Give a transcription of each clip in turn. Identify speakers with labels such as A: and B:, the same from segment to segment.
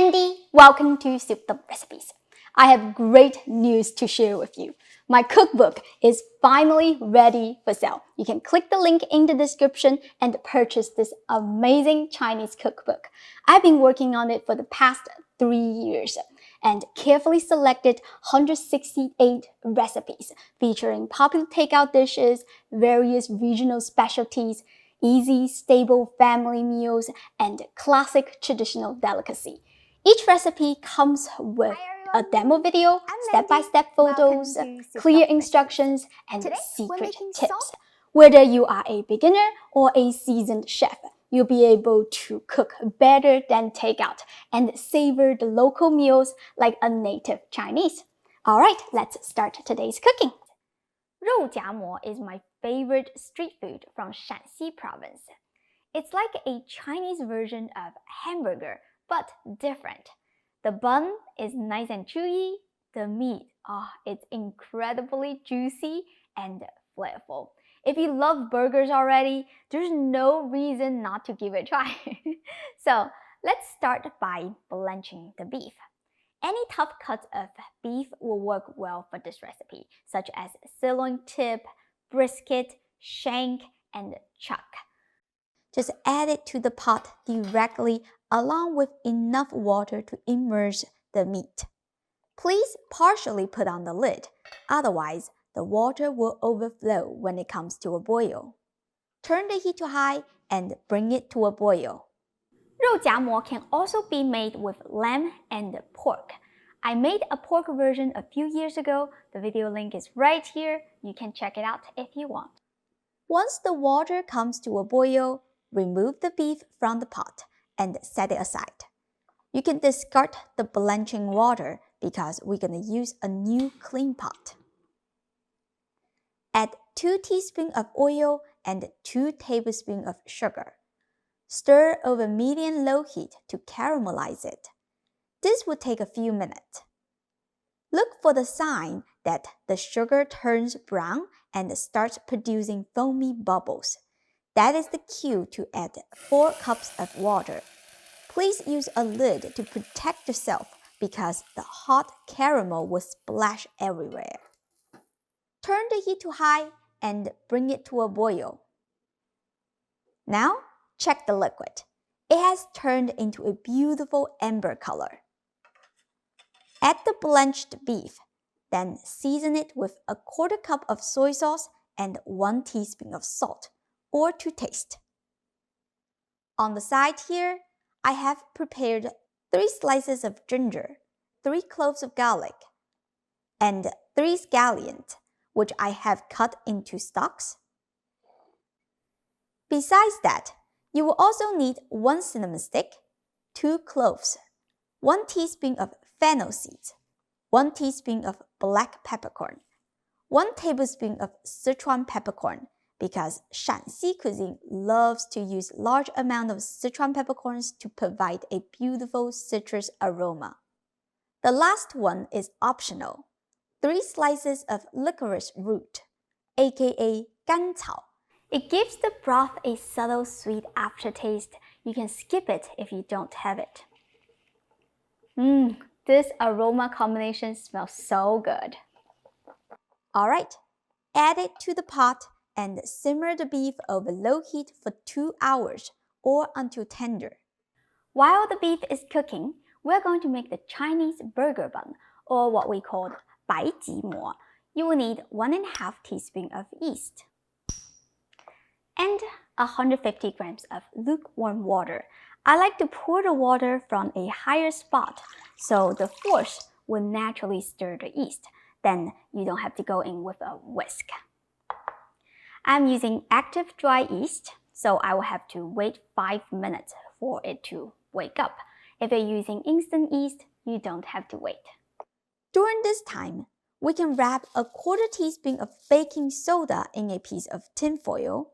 A: Andy, welcome to Soup Dump Recipes. I have great news to share with you. My cookbook is finally ready for sale. You can click the link in the description and purchase this amazing Chinese cookbook. I've been working on it for the past 3 years and carefully selected 168 recipes featuring popular takeout dishes, various regional specialties, easy, stable family meals, and classic traditional delicacy. Each recipe comes with a demo video, step-by-step photos, clear instructions, and secret tips. Whether you are a beginner or a seasoned chef, you'll be able to cook better than takeout and savor the local meals like a native Chinese. Alright, let's start today's cooking. Rou Jia is my favorite street food from Shaanxi province. It's like a Chinese version of hamburger, but different. The bun is nice and chewy. The meat, it's incredibly juicy and flavorful. If you love burgers already, there's no reason not to give it a try. So let's start by blanching the beef. Any tough cuts of beef will work well for this recipe, such as sirloin tip, brisket, shank, and chuck. Just add it to the pot directly along with enough water to immerse the meat. Please partially put on the lid, otherwise the water will overflow when it comes to a boil. Turn the heat to high and bring it to a boil. Rou Jia can also be made with lamb and pork. I made a pork version a few years ago. The video link is right here. You can check it out if you want. Once the water comes to a boil, remove the beef from the pot and set it aside. You can discard the blanching water because we're going to use a new clean pot. Add 2 teaspoons of oil and 2 tablespoons of sugar. Stir over medium-low heat to caramelize it. This will take a few minutes. Look for the sign that the sugar turns brown and starts producing foamy bubbles. That is the cue to add 4 cups of water. Please use a lid to protect yourself because the hot caramel will splash everywhere. Turn the heat to high and bring it to a boil. Now, check the liquid. It has turned into a beautiful amber color. Add the blanched beef, then season it with a 1/4 cup of soy sauce and 1 teaspoon of salt, or to taste. On the side here, I have prepared 3 slices of ginger, 3 cloves of garlic, and 3 scallions, which I have cut into stalks. Besides that, you will also need 1 cinnamon stick, 2 cloves, 1 teaspoon of fennel seeds, 1 teaspoon of black peppercorn, 1 tablespoon of Sichuan peppercorn, because Shaanxi cuisine loves to use large amount of Sichuan peppercorns to provide a beautiful citrus aroma. The last one is optional. 3 slices of licorice root, aka gancao. It gives the broth a subtle sweet aftertaste. You can skip it if you don't have it. This aroma combination smells so good. Alright, add it to the pot and simmer the beef over low heat for 2 hours or until tender. While the beef is cooking, we're going to make the Chinese burger bun, or what we call baiji. You will need 1½ teaspoon of yeast and 150 grams of lukewarm water. I like to pour the water from a higher spot so the force will naturally stir the yeast. Then you don't have to go in with a whisk. I'm using active dry yeast, so I will have to wait 5 minutes for it to wake up. If you're using instant yeast, you don't have to wait. During this time, we can wrap a 1/4 teaspoon of baking soda in a piece of tin foil,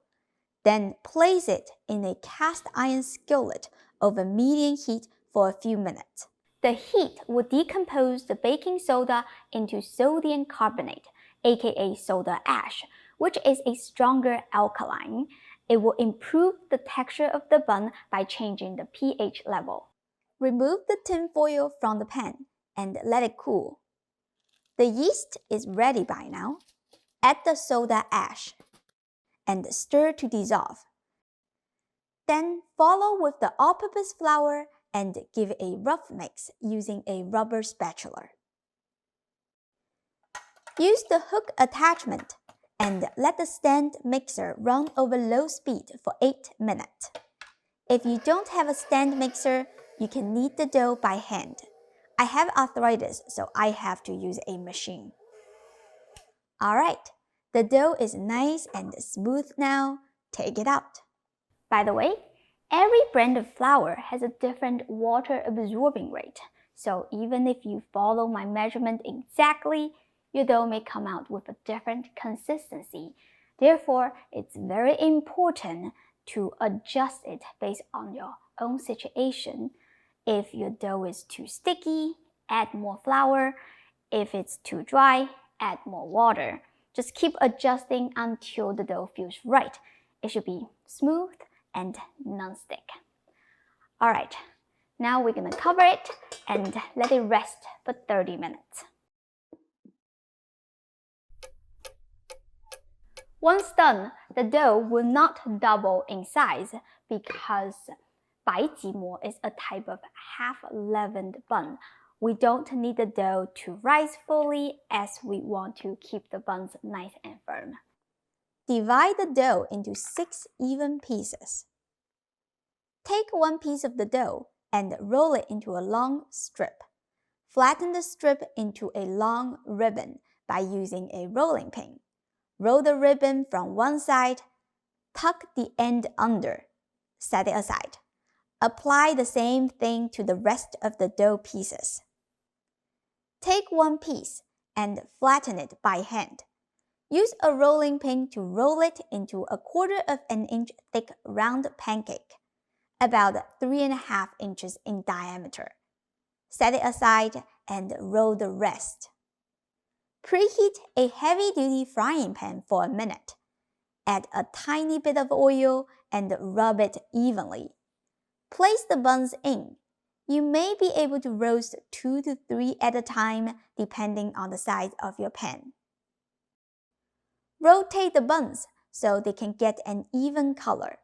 A: then place it in a cast iron skillet over medium heat for a few minutes. The heat will decompose the baking soda into sodium carbonate, aka soda ash, which is a stronger alkaline. It will improve the texture of the bun by changing the pH level. Remove the tin foil from the pan and let it cool. The yeast is ready by now. Add the soda ash and stir to dissolve. Then follow with the all-purpose flour and give a rough mix using a rubber spatula. Use the hook attachment and let the stand mixer run over low speed for 8 minutes. If you don't have a stand mixer, you can knead the dough by hand. I have arthritis, so I have to use a machine. Alright, the dough is nice and smooth now. Take it out. By the way, every brand of flour has a different water absorbing rate. So even if you follow my measurement exactly, your dough may come out with a different consistency. Therefore, it's very important to adjust it based on your own situation. If your dough is too sticky, add more flour. If it's too dry, add more water. Just keep adjusting until the dough feels right. It should be smooth and non-stick. Alright, now we're gonna cover it and let it rest for 30 minutes. Once done, the dough will not double in size because 白吉馍 is a type of half-leavened bun. We don't need the dough to rise fully as we want to keep the buns nice and firm. Divide the dough into 6 even pieces. Take one piece of the dough and roll it into a long strip. Flatten the strip into a long ribbon by using a rolling pin. Roll the ribbon from one side, tuck the end under, set it aside. Apply the same thing to the rest of the dough pieces. Take one piece and flatten it by hand. Use a rolling pin to roll it into a 1/4 of an inch thick round pancake, about 3.5 inches in diameter. Set it aside and roll the rest. Preheat a heavy-duty frying pan for a minute. Add a tiny bit of oil and rub it evenly. Place the buns in. You may be able to roast 2 to 3 at a time depending on the size of your pan. Rotate the buns so they can get an even color.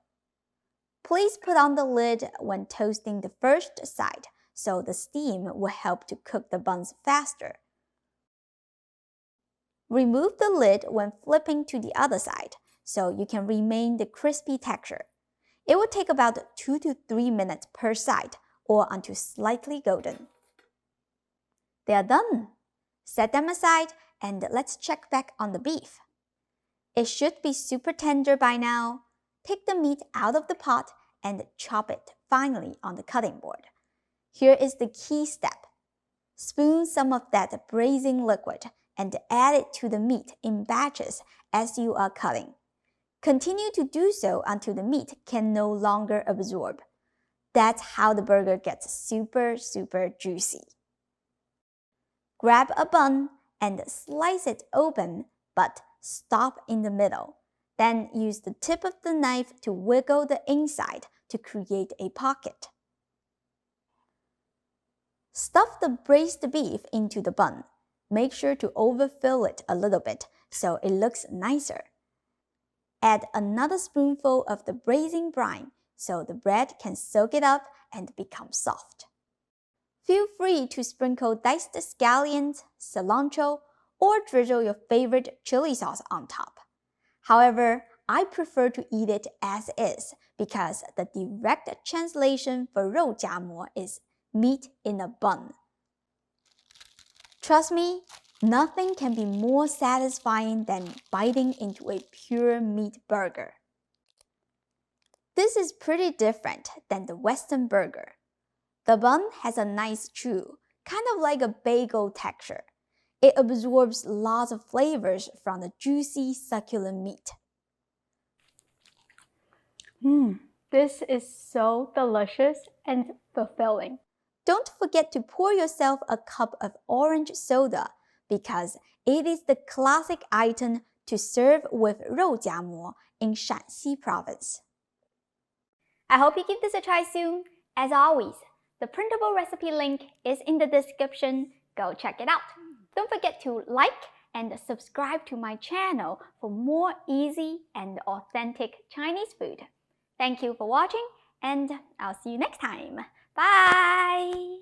A: Please put on the lid when toasting the first side so the steam will help to cook the buns faster. Remove the lid when flipping to the other side so you can remain the crispy texture. It will take about 2 to 3 minutes per side or until slightly golden. They are done. Set them aside and let's check back on the beef. It should be super tender by now. Take the meat out of the pot and chop it finely on the cutting board. Here is the key step. Spoon some of that braising liquid and add it to the meat in batches as you are cutting. Continue to do so until the meat can no longer absorb. That's how the burger gets super juicy. Grab a bun and slice it open, but stop in the middle. Then use the tip of the knife to wiggle the inside to create a pocket. Stuff the braised beef into the bun. Make sure to overfill it a little bit so it looks nicer. Add another spoonful of the braising brine so the bread can soak it up and become soft. Feel free to sprinkle diced scallions, cilantro, or drizzle your favorite chili sauce on top. However, I prefer to eat it as is because the direct translation for Rou Jia is meat in a bun. Trust me, nothing can be more satisfying than biting into a pure meat burger. This is pretty different than the Western burger. The bun has a nice chew, kind of like a bagel texture. It absorbs lots of flavors from the juicy, succulent meat. This is so delicious and fulfilling. Don't forget to pour yourself a cup of orange soda because it is the classic item to serve with Rou Jia in Shaanxi province. I hope you give this a try soon. As always, The printable recipe link is in the description. Go check it out. Don't forget to like and subscribe to my channel for more easy and authentic Chinese food. Thank you for watching, and I'll see you next time. Bye!